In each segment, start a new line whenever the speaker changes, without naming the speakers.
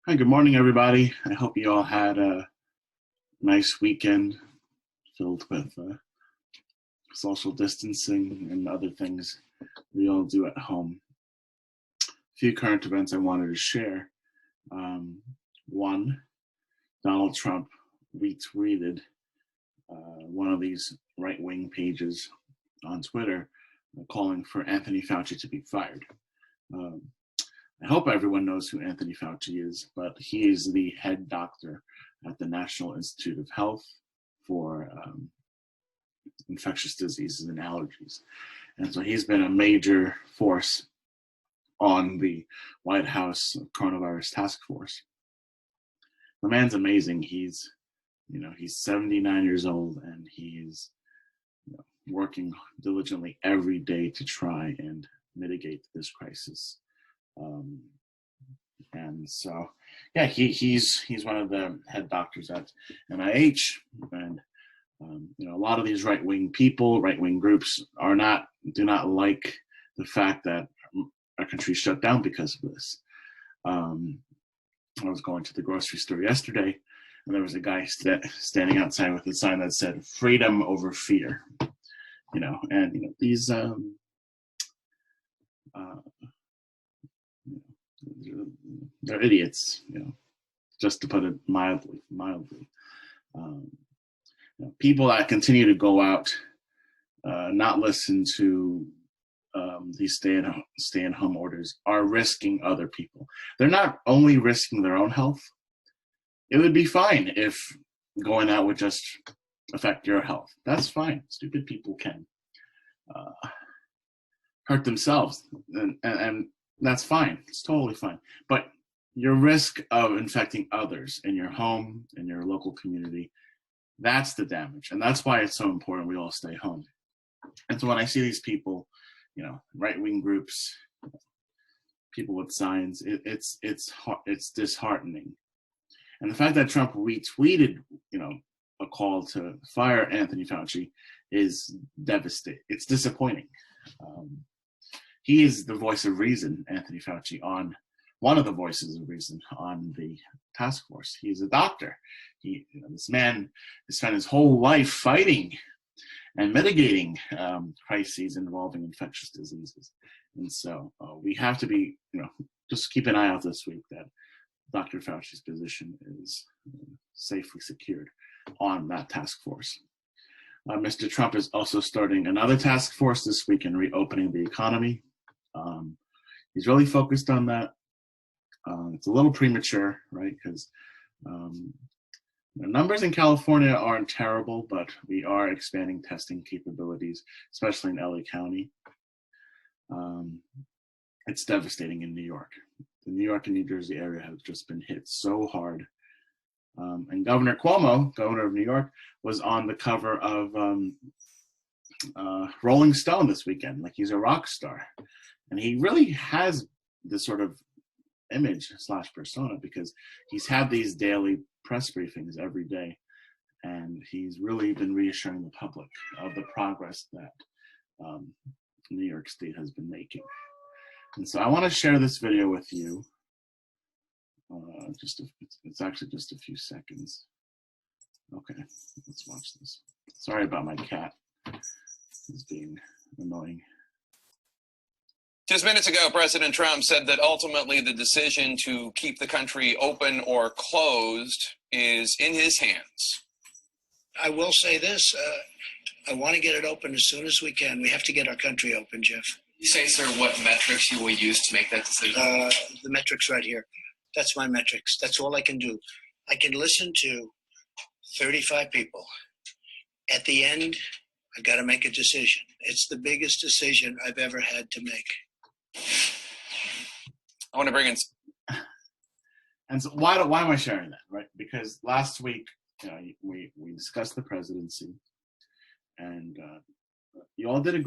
Hi, good morning, everybody. I hope you all had a nice weekend filled with social distancing and other things we all do at home. A few current events I wanted to share. One, Donald Trump retweeted one of these right-wing pages on Twitter calling for Anthony Fauci to be fired. I hope everyone knows who Anthony Fauci is, but he is the head doctor at the National Institute of Health for infectious diseases and allergies. And so he's been a major force on the White House coronavirus task force. The man's amazing. He's 79 years old, and he's working diligently every day to try and mitigate this crisis. And so, yeah, he's one of the head doctors at NIH, and a lot of these right-wing people, right-wing groups, do not like the fact that our country shut down because of this. I was going to the grocery store yesterday, and there was a guy standing outside with a sign that said "Freedom over fear," these. They're idiots, just to put it mildly. People that continue to go out, not listen to these stay-at-home orders, are risking other people. They're not only risking their own health. It would be fine if going out would just affect your health. That's fine. Stupid people can hurt themselves, and that's fine. It's totally fine. But your risk of infecting others in your home, in your local community, that's the damage. And that's why it's so important we all stay home. And so when I see these people, right-wing groups, people with signs, it's disheartening. And the fact that Trump retweeted, a call to fire Anthony Fauci is devastating. It's disappointing. He is the voice of reason, Anthony Fauci, one of the voices of reason on the task force. He's a doctor. This man has spent his whole life fighting and mitigating crises involving infectious diseases. And so we have to be, just keep an eye out this week that Dr. Fauci's position is safely secured on that task force. Mr. Trump is also starting another task force this week in reopening the economy. He's really focused on that. It's a little premature, right? Because the numbers in California aren't terrible, but we are expanding testing capabilities, especially in LA County. It's devastating in New York. The New York and New Jersey area have just been hit so hard. And Governor Cuomo, governor of New York, was on the cover of Rolling Stone this weekend, like he's a rock star. And he really has this sort of image / persona because he's had these daily press briefings every day, and he's really been reassuring the public of the progress that New York State has been making. And so I want to share this video with you. It's actually just a few seconds. Okay, let's watch this. Sorry about my cat. He's being annoying.
Just minutes ago, President Trump said that ultimately the decision to keep the country open or closed is in his hands.
I will say this. I want to get it open as soon as we can. We have to get our country open, Jeff.
You say, sir, what metrics you will use to make that decision?
The metrics right here. That's my metrics. That's all I can do. I can listen to 35 people. At the end, I've got to make a decision. It's the biggest decision I've ever had to make.
I want to bring in.
And so why am I sharing that, right? Because last week, we discussed the presidency, and you all did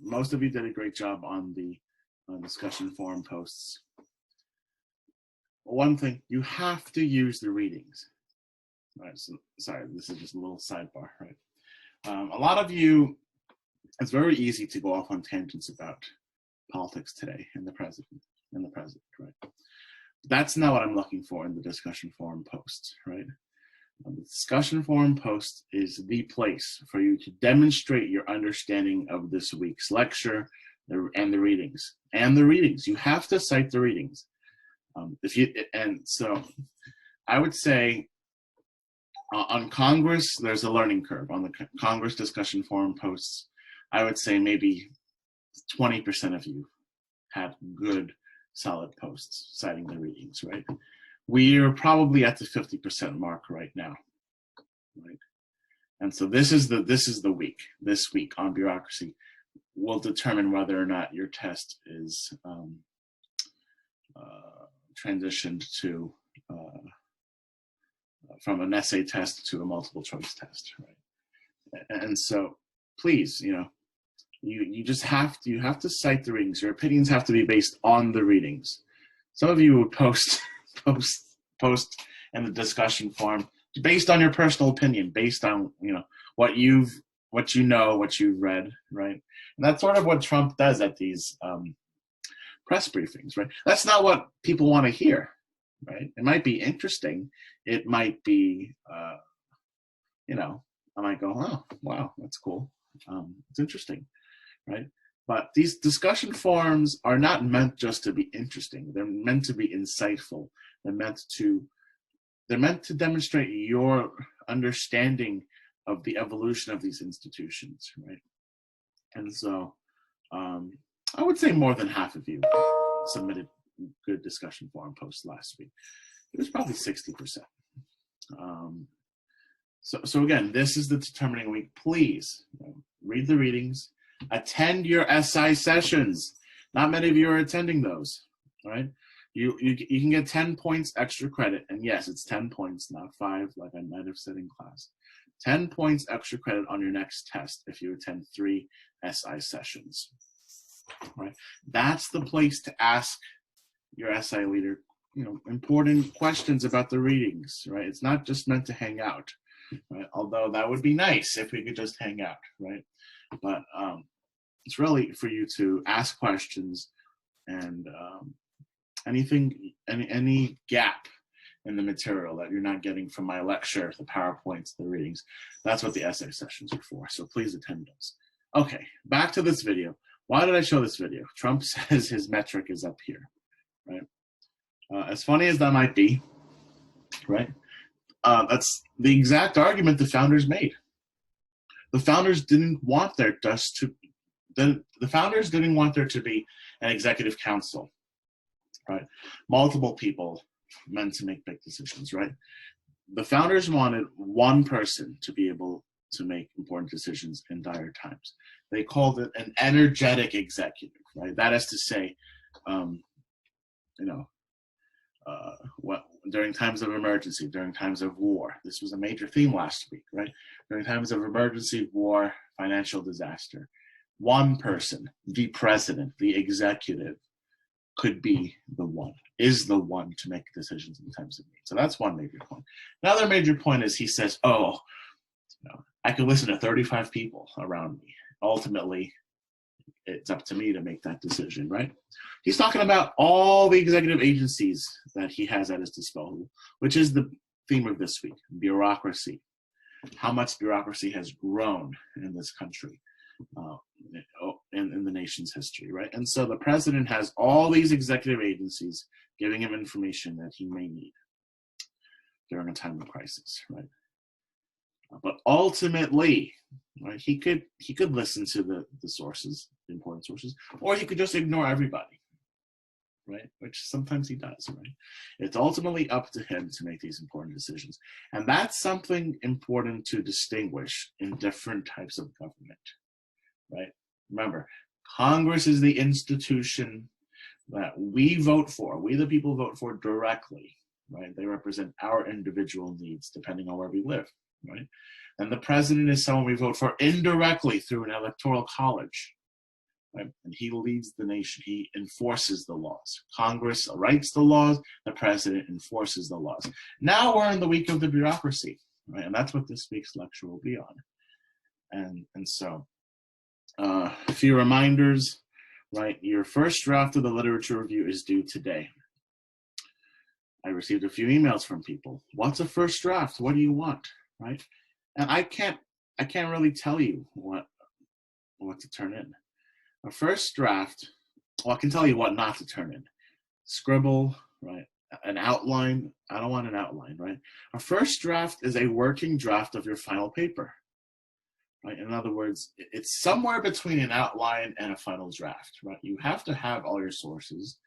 most of you did a great job on the discussion forum posts. One thing, you have to use the readings. All right, so sorry, this is just a little sidebar, right? A lot of you, it's very easy to go off on tangents about politics today and the president, right? that's not what I'm looking for in the discussion forum posts, right? The discussion forum post is the place for you to demonstrate your understanding of this week's lecture and the readings. And the readings, you have to cite the readings. So I would say on Congress, there's a learning curve. On the Congress discussion forum posts, I would say maybe 20% of you have good, solid posts citing the readings, right? We're probably at the 50% mark right now, right? And so this is the week. This week on bureaucracy will determine whether or not your test is transitioned to from an essay test to a multiple choice test, right? And so, please, you just have to cite the readings. Your opinions have to be based on the readings. Some of you would post in the discussion forum based on your personal opinion, based on what you've read, right? And that's sort of what Trump does at these press briefings, right? That's not what people want to hear, right? It might be interesting. It might be, I might go, oh, wow, that's cool. It's interesting, right? But these discussion forums are not meant just to be interesting. They're meant to be insightful. They're meant to demonstrate your understanding of the evolution of these institutions, right? And so I would say more than half of you submitted good discussion forum posts last week. It was probably 60%. So again, this is the determining week. Please read the readings, attend your SI sessions. Not many of you are attending those, right? You can get 10 points extra credit, and yes, it's 10 points, not 5, like I might have said in class. 10 points extra credit on your next test if you attend 3 SI sessions, right? That's the place to ask your SI leader, important questions about the readings, right? It's not just meant to hang out, right? Although that would be nice if we could just hang out, right? But it's really for you to ask questions and any gap in the material that you're not getting from my lecture, the PowerPoints, the readings, that's what the essay sessions are for. So please attend those. Okay, back to this video. Why did I show this video? Trump says his metric is up here, right? As funny as that might be, right? That's the exact argument the founders made. The founders didn't want there to be an executive council, right? Multiple people meant to make big decisions, right? The founders wanted one person to be able to make important decisions in dire times. They called it an energetic executive, right? That is to say, during times of emergency, during times of war. This was a major theme last week, right? During times of emergency, war, financial disaster, one person, the president, the executive, is the one to make decisions in times of need. So that's one major point. Another major point is he says, I could listen to 35 people around me. Ultimately, it's up to me to make that decision, right? He's talking about all the executive agencies that he has at his disposal, which is the theme of this week, bureaucracy. How much bureaucracy has grown in this country, in the nation's history, right? And so the president has all these executive agencies giving him information that he may need during a time of crisis, right? But ultimately, right, he could listen to the sources, the important sources, or he could just ignore everybody, right? Which sometimes he does, right? It's ultimately up to him to make these important decisions. And that's something important to distinguish in different types of government, right? Remember, Congress is the institution that we vote for. We, the people, vote for directly, right? They represent our individual needs depending on where we live, right? And the president is someone we vote for indirectly through an electoral college, right? And he leads the nation. He enforces the laws. Congress writes the laws. The president enforces the laws. Now we're in the week of the bureaucracy, right? And that's what this week's lecture will be on. And so a few reminders, right? Your first draft of the literature review is due today. I received a few emails from people. What's a first draft? What do you want? Right? And I can't really tell you what to turn in. A first draft, well, I can tell you what not to turn in. Scribble, right? An outline. I don't want an outline, right? A first draft is a working draft of your final paper, right? In other words, it's somewhere between an outline and a final draft, right? You have to have all your sources.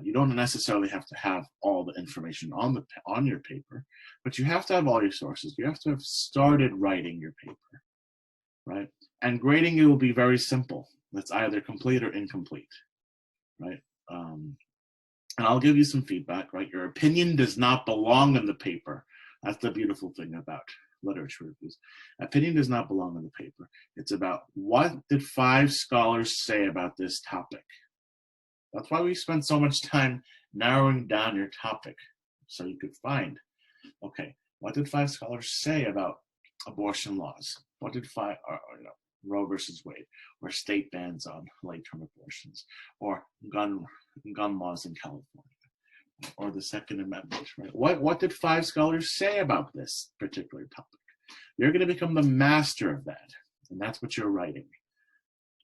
You don't necessarily have to have all the information on your paper, but you have to have all your sources. You have to have started writing your paper, right? And grading it will be very simple. It's either complete or incomplete, right? And I'll give you some feedback, right? Your opinion does not belong in the paper. That's the beautiful thing about literature reviews. Opinion does not belong in the paper. It's about what did 5 scholars say about this topic. That's why we spend so much time narrowing down your topic, so you could find, okay, what did 5 scholars say about abortion laws? What did Roe versus Wade, or state bans on late-term abortions, or gun laws in California, or the Second Amendment, right? What did 5 scholars say about this particular topic? You're going to become the master of that, and that's what you're writing.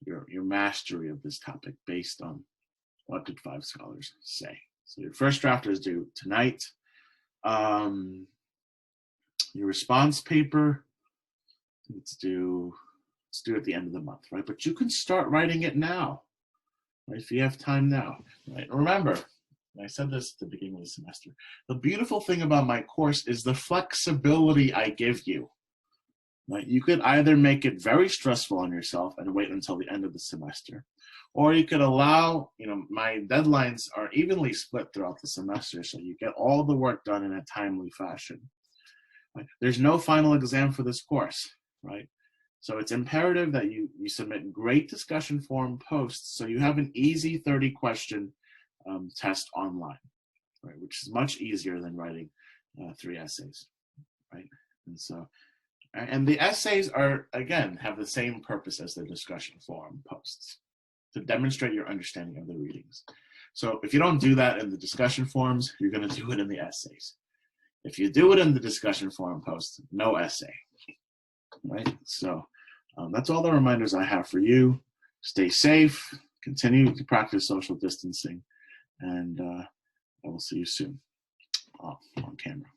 Your mastery of this topic based on what did 5 scholars say. So your first draft is due tonight. Your response paper, it's due at the end of the month, right? But you can start writing it now, right? If you have time now, right? Remember, and I said this at the beginning of the semester, the beautiful thing about my course is the flexibility I give you, right? You could either make it very stressful on yourself and wait until the end of the semester, or you could allow, my deadlines are evenly split throughout the semester, so you get all the work done in a timely fashion. Right? There's no final exam for this course, right? So it's imperative that you submit great discussion forum posts so you have an easy 30-question test online, right? Which is much easier than writing 3 essays, right? And the essays have the same purpose as the discussion forum posts, to demonstrate your understanding of the readings. So if you don't do that in the discussion forums, you're going to do it in the essays. If you do it in the discussion forum posts, no essay, right? So that's all the reminders I have for you. Stay safe, continue to practice social distancing, and I will see you soon on camera.